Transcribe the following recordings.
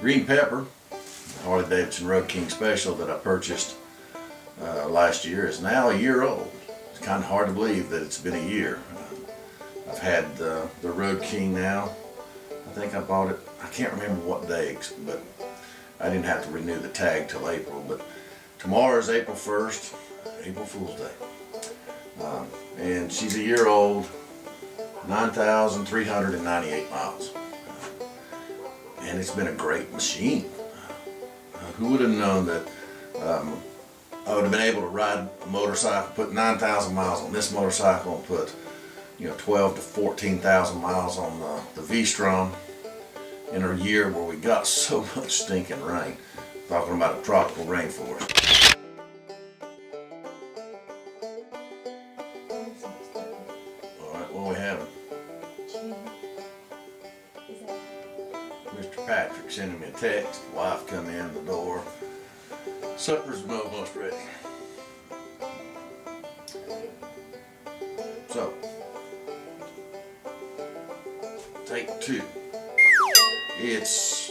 Green Pepper, Harley Davidson Road King Special that I purchased last year, is now a year old. It's kind of hard to believe that it's been a year. I've had the Road King now. I think I bought it, I can't remember what day, but I didn't have to renew the tag till April. But tomorrow is April 1st, April Fool's Day. And she's a year old, 9,398 miles. And it's been a great machine. Who would have known that I would have been able to ride a motorcycle, put 9,000 miles on this motorcycle, and put 12 to 14,000 miles on the V-Strom in a year where we got so much stinking rain. Talking about a tropical rainforest. Alright, what we having? Mr. Patrick sending me a text. Wife come in the door. Supper's almost ready. So, take two. It's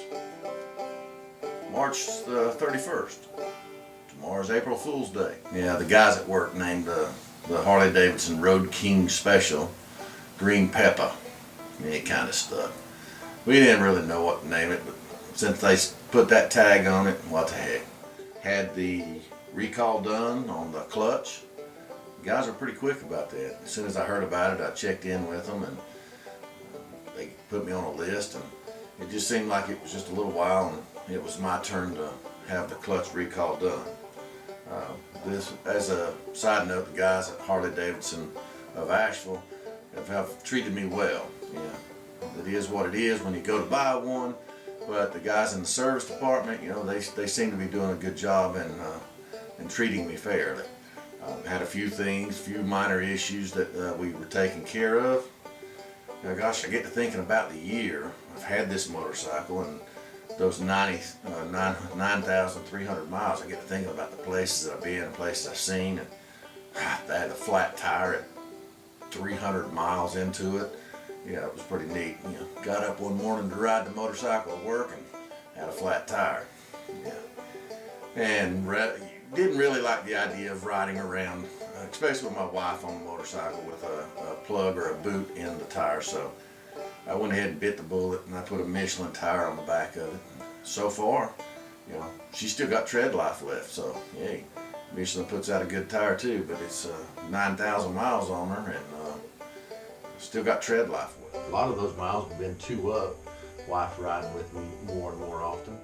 March the 31st. Tomorrow's April Fool's Day. Yeah, the guys at work named the Harley Davidson Road King Special Green Pepper. It kind of stuck. We didn't really know what to name it, but since they put that tag on it, what the heck. Had the recall done on the clutch. The guys are pretty quick about that. As soon as I heard about it, I checked in with them, and they put me on a list, and it just seemed like it was just a little while, and it was my turn to have the clutch recall done. This, as a side note, the guys at Harley Davidson of Asheville have treated me well. Yeah, it is what it is when you go to buy one, but the guys in the service department, they seem to be doing a good job in treating me fairly. Had a few minor issues that we were taking care of. Gosh, I get to thinking about the year I've had this motorcycle and those 9,300 miles. I get to thinking about the places that I've been, places I've seen, and I had a flat tire at 300 miles into it. Yeah, it was pretty neat. Got up one morning to ride the motorcycle to work and had a flat tire. Yeah, and didn't really like the idea of riding around, especially with my wife on the motorcycle with a plug or a boot in the tire. So I went ahead and bit the bullet, and I put a Michelin tire on the back of it. So far, she's still got tread life left. So hey, Michelin puts out a good tire too, but it's 9,000 miles on her, and still got tread life with it. A lot of those miles have been two up. Wife riding with me more and more often.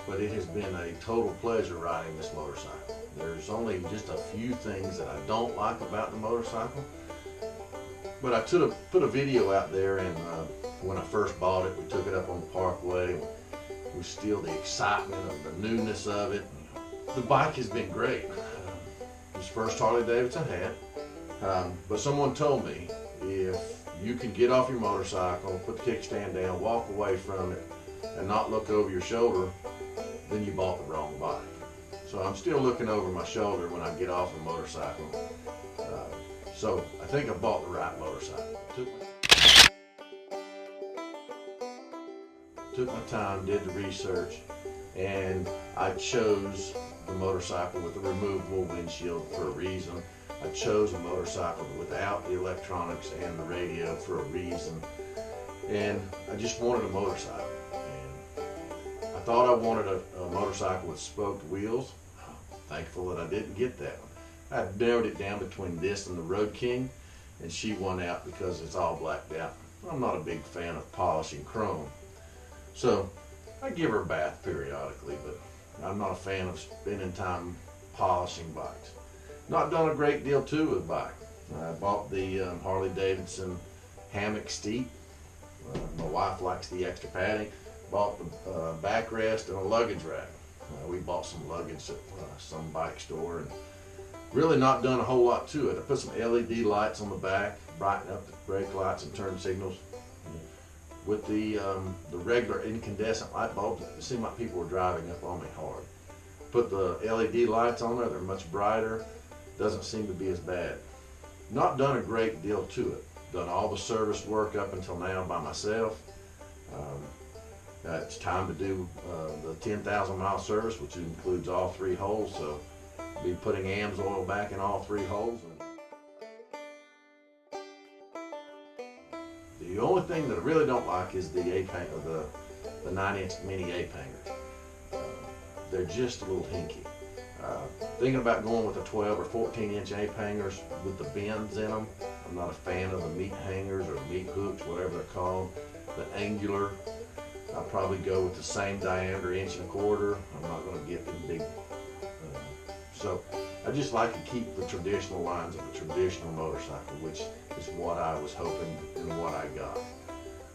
But it has been a total pleasure riding this motorcycle. There's only just a few things that I don't like about the motorcycle. But I put a video out there, and when I first bought it, we took it up on the Parkway. It was still the excitement of the newness of it. The bike has been great. It's the first Harley Davidson I had. But someone told me, if you can get off your motorcycle, put the kickstand down, walk away from it, and not look over your shoulder, then you bought the wrong bike. So I'm still looking over my shoulder when I get off the motorcycle. So I think I bought the right motorcycle. Took my time, did the research, and I chose the motorcycle with the removable windshield for a reason. I chose a motorcycle without the electronics and the radio for a reason. And I just wanted a motorcycle. I thought I wanted a motorcycle with spoked wheels. Thankful that I didn't get that one. I narrowed it down between this and the Road King, and she won out because it's all blacked out. I'm not a big fan of polishing chrome, so I give her a bath periodically, but I'm not a fan of spending time polishing bikes. Not done a great deal too with the bike. I bought the Harley Davidson hammock seat. My wife likes the extra padding. Bought the backrest and a luggage rack. We bought some luggage at some bike store, and really not done a whole lot to it. I put some LED lights on the back, brighten up the brake lights and turn signals. With the regular incandescent light bulbs, it seemed like people were driving up on me hard. Put the LED lights on there, they're much brighter. Doesn't seem to be as bad. Not done a great deal to it. done all the service work up until now by myself. It's time to do the 10,000 mile service, which includes all 3 holes. So I'll be putting AMS oil back in all 3 holes. The only thing that I really don't like is the A-Paint, the 9-inch mini A-Painter. They're just a little hinky. Thinking about going with the 12 or 14-inch A-Painters with the bends in them. I'm not a fan of the meat hangers or meat hooks, whatever they're called. The angular, I'll probably go with the same diameter, 1 1/4 inch. I'm not going to get them big. So I just like to keep the traditional lines of a traditional motorcycle, which is what I was hoping and what I got.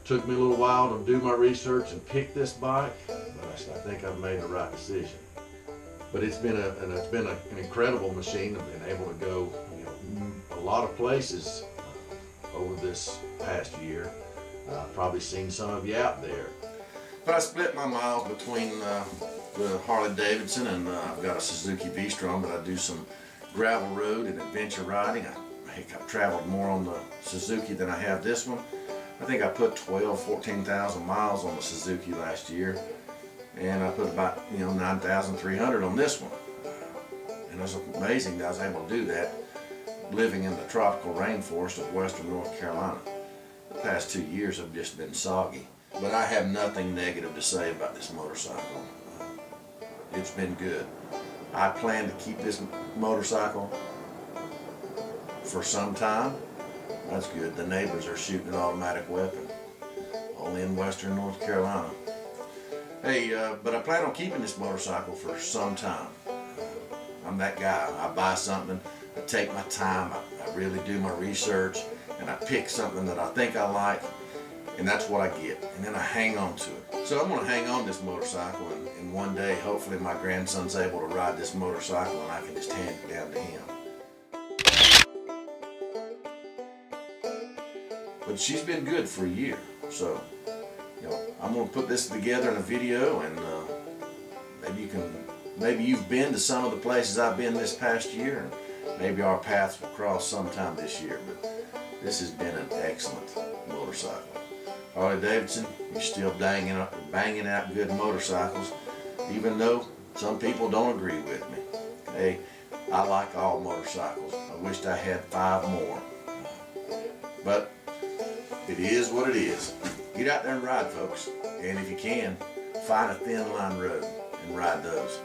Took me a little while to do my research and pick this bike, but I think I've made the right decision. But it's been an incredible machine. I've been able to go, a lot of places over this past year. I've probably seen some of you out there. But I split my miles between the Harley Davidson and I've got a Suzuki V-Strom, but I do some gravel road and adventure riding. I've traveled more on the Suzuki than I have this one. I think I put 14,000 miles on the Suzuki last year, and I put about 9,300 on this one. And it was amazing that I was able to do that living in the tropical rainforest of western North Carolina. The past 2 years have just been soggy. But I have nothing negative to say about this motorcycle. It's been good. I plan to keep this motorcycle for some time. That's good. The neighbors are shooting an automatic weapon. Only in western North Carolina. Hey, but I plan on keeping this motorcycle for some time. I'm that guy. I buy something, I take my time, I really do my research, and I pick something that I think I like, and that's what I get. And then I hang on to it. So I'm going to hang on this motorcycle, and one day, hopefully, my grandson's able to ride this motorcycle, and I can just hand it down to him. But she's been good for a year, so I'm going to put this together in a video, and maybe you've been to some of the places I've been this past year, and maybe our paths will cross sometime this year. But this has been an excellent motorcycle. Harley Davidson, you're still banging out good motorcycles, even though some people don't agree with me. Hey, I like all motorcycles. I wished I had 5 more. But it is what it is. Get out there and ride, folks. And if you can, find a thin line road and ride those.